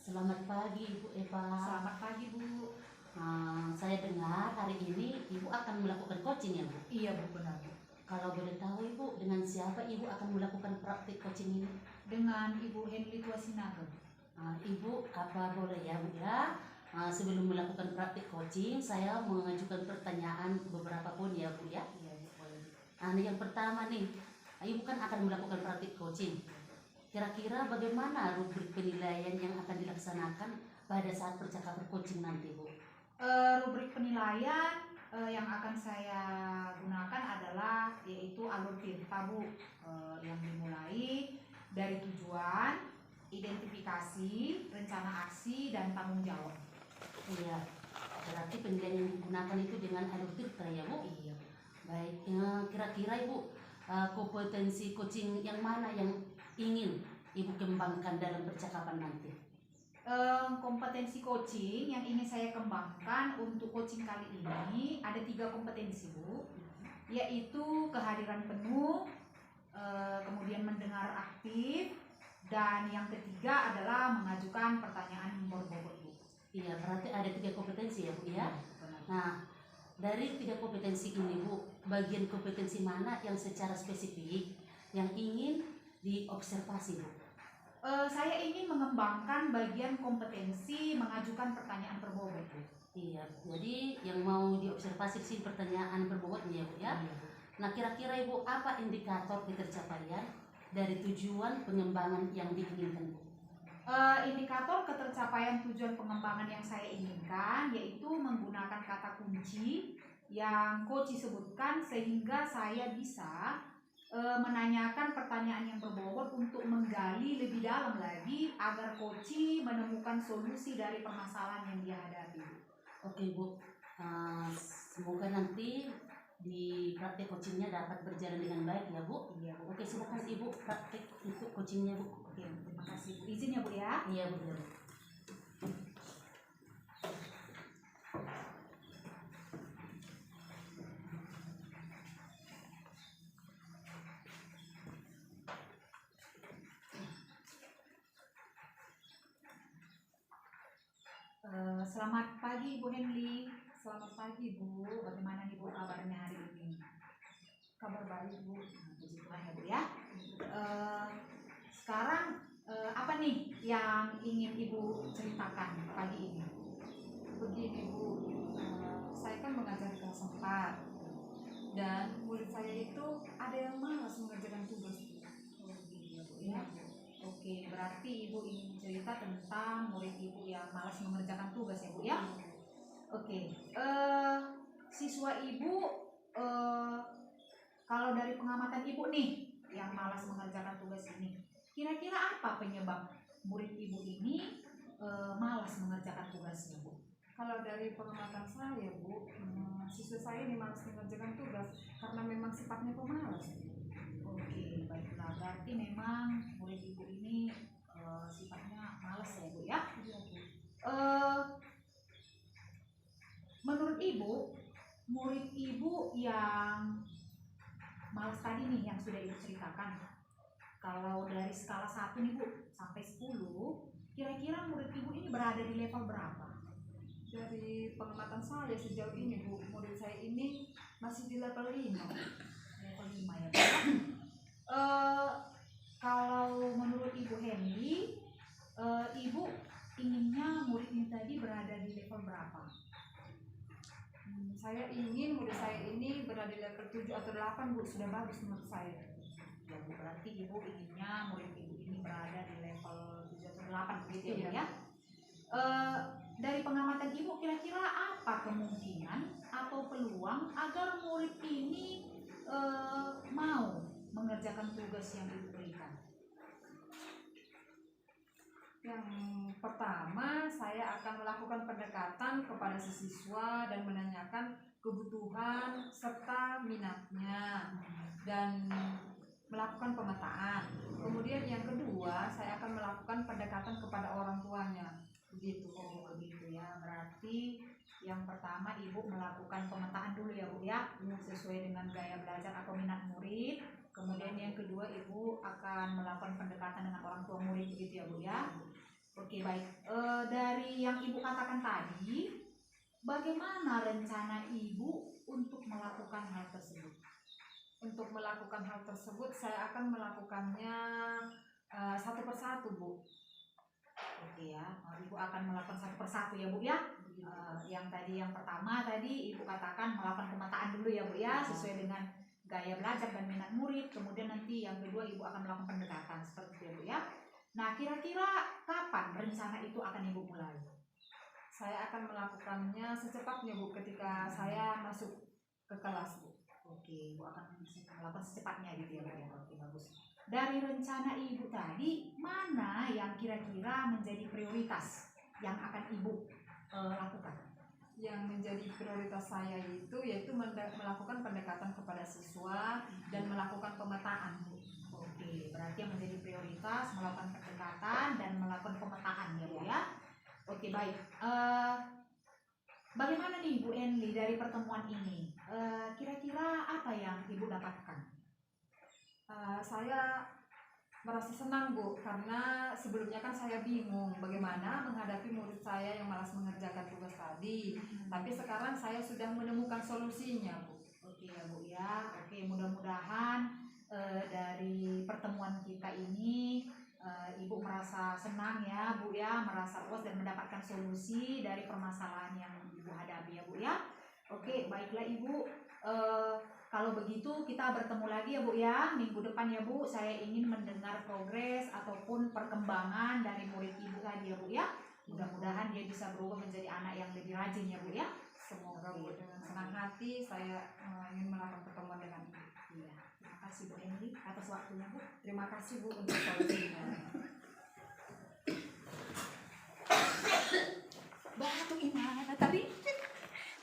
Selamat pagi Ibu Eva. Selamat pagi Bu. Saya dengar hari ini Ibu akan melakukan coaching ya Bu? Iya Bu, benar Bu. Kalau boleh tahu Ibu, dengan siapa Ibu akan melakukan praktik coaching ini? Dengan Ibu Henly Tuasinaga. Ibu, apa boleh ya Bu ya? Sebelum melakukan praktik coaching, saya mengajukan pertanyaan beberapa pun ya Bu ya. Iya Bu, boleh. Yang pertama nih, Ibu kan akan melakukan praktik coaching. Kira-kira bagaimana rubrik penilaian yang akan dilaksanakan pada saat percakapan coaching nanti Bu? Rubrik penilaian yang akan saya gunakan adalah yaitu alur cerita Bu, yang dimulai dari tujuan, identifikasi, rencana aksi, dan tanggung jawab. Iya, berarti penilaian yang digunakan itu dengan alur cerita ya Bu? Iya. Baik, kira-kira Ibu kompetensi coaching yang mana yang ingin Ibu kembangkan dalam percakapan nanti? Kompetensi coaching yang ingin saya kembangkan untuk coaching kali ini ada 3 kompetensi Bu, yaitu kehadiran penuh, kemudian mendengar aktif, dan yang ketiga adalah mengajukan pertanyaan yang berbobot Bu. Iya, berarti ada 3 kompetensi ya Bu ya? Benar. Nah, dari 3 kompetensi ini Bu, bagian kompetensi mana yang secara spesifik yang ingin diobservasi Bu? Saya ingin mengembangkan bagian kompetensi mengajukan pertanyaan berbobot Bu. Iya, jadi yang mau diobservasi sih pertanyaan berbobotnya ya Bu ya? Iya, Bu. Nah, kira-kira Ibu apa indikator ketercapaian dari tujuan pengembangan yang diinginkan Bu? Indikator ketercapaian tujuan pengembangan yang saya inginkan yaitu menggunakan kata kunci yang coach sebutkan sehingga saya bisa menanyakan pertanyaan yang berbobot untuk menggali lebih dalam lagi agar coach menemukan solusi dari permasalahan yang dia hadapi. Oke Bu, semoga nanti di praktek coachingnya dapat berjalan dengan baik ya Bu. Iya Bu. Oke, silakan Ibu praktek untuk coachingnya Bu. Oke, terima kasih Bu. Izin ya Bu ya. Iya Bu. Selamat pagi Bu Henly. Selamat pagi Bu. Bagaimana nih Bu kabarnya hari ini? Kabar baik Bu. Puji Tuhan ya Bu ya. Sekarang apa nih yang ingin Ibu ceritakan pagi ini? Begini Bu, saya kan mengajar kelas 4 dan murid saya itu ada yang malas mengerjakan tugas Bu. Oh gitu Bu ya. Oke, berarti Ibu ingin cerita tentang murid Ibu yang malas mengerjakan tugas ya Bu ya. Oke, siswa Ibu kalau dari pengamatan Ibu nih yang malas mengerjakan tugas ini, kira-kira apa penyebab murid Ibu ini malas mengerjakan tugasnya Bu? Kalau dari pengamatan saya Bu, siswa saya ini malas mengerjakan tugas karena memang sifatnya pemalas. Oke, baiklah. Berarti memang murid Ibu ini sifatnya malas ya Bu ya? Iya Bu. Menurut Ibu, murid Ibu yang malas tadi nih yang sudah Ibu ceritakan, kalau dari skala 1 nih Bu sampai 10, kira-kira murid Ibu ini berada di level berapa? Dari pengamatan saya sejauh ini Bu, murid saya ini masih di level 5. Level 5 ya Bu. Kalau menurut Ibu Henly, Ibu inginnya murid ini tadi berada di level berapa? Saya ingin murid saya ini berada di level 7 atau 8 Bu, sudah bagus menurut saya. Ya Bu, berarti Ibu inginnya murid Ibu ini berada di level 7 atau 8 begitu ya Bu Iya. ya? Dari pengamatan Ibu, kira-kira apa kemungkinan atau peluang agar murid ini mau mengerjakan tugas yang Ibu berikan? Yang pertama, saya akan melakukan pendekatan kepada si siswa dan menanyakan kebutuhan serta minatnya dan melakukan pemetaan. Kemudian yang kedua, saya akan melakukan pendekatan kepada orang tuanya. Begitu. Oh begitu ya, berarti yang pertama Ibu melakukan pemetaan dulu ya Bu ya, sesuai dengan gaya belajar atau minat murid. Kemudian yang kedua Ibu akan melakukan pendekatan dengan orang tua murid begitu ya Bu ya. Oke, baik. Dari yang Ibu katakan tadi, bagaimana rencana Ibu untuk melakukan hal tersebut? Untuk melakukan hal tersebut, saya akan melakukannya satu persatu, Bu. Oke ya, Ibu akan melakukan satu persatu ya Bu ya. Yang pertama tadi Ibu katakan melakukan pemetaan dulu ya Bu ya, sesuai dengan gaya belajar dan minat murid. Kemudian nanti yang kedua Ibu akan melakukan pendekatan seperti itu ya Bu ya. Nah, kira-kira kapan rencana itu akan Ibu mulai? Saya akan melakukannya secepatnya, Bu, ketika saya masuk ke kelas, Bu. Oke, Ibu akan melakukan secepatnya gitu ya Bu ya. Oke, bagus. Dari rencana Ibu tadi, mana yang kira-kira menjadi prioritas yang akan Ibu lakukan? Yang menjadi prioritas saya itu yaitu melakukan pendekatan kepada siswa dan melakukan pemetaan, Bu. Oke, berarti yang menjadi prioritas melakukan pendekatan dan melakukan pemetaan ya Bu ya. Oke, baik. Bagaimana nih Bu Enli dari pertemuan ini? Kira-kira apa yang Ibu dapatkan? Saya merasa senang, Bu, karena sebelumnya kan saya bingung bagaimana menghadapi murid saya yang malas mengerjakan tugas tadi. Tapi sekarang saya sudah menemukan solusinya, Bu. Oke ya Bu ya. Oke, mudah-mudahan dari pertemuan kita ini Ibu merasa senang ya Bu ya, merasa puas dan mendapatkan solusi dari permasalahan yang Ibu hadapi ya Bu ya. Oke, baiklah Ibu. Kalau begitu kita bertemu lagi ya Bu ya minggu depan ya Bu. Saya ingin mendengar progres ataupun perkembangan dari murid Ibu tadi ya Bu ya. Mudah-mudahan dia bisa berubah menjadi anak yang lebih rajin ya Bu ya. Semoga, Bu, dengan senang hati saya ingin melakukan pertemuan dengan Ibu. Iya. Terima kasih Bu Enli atas waktunya Bu. Terima kasih, Bu, untuk solusinya.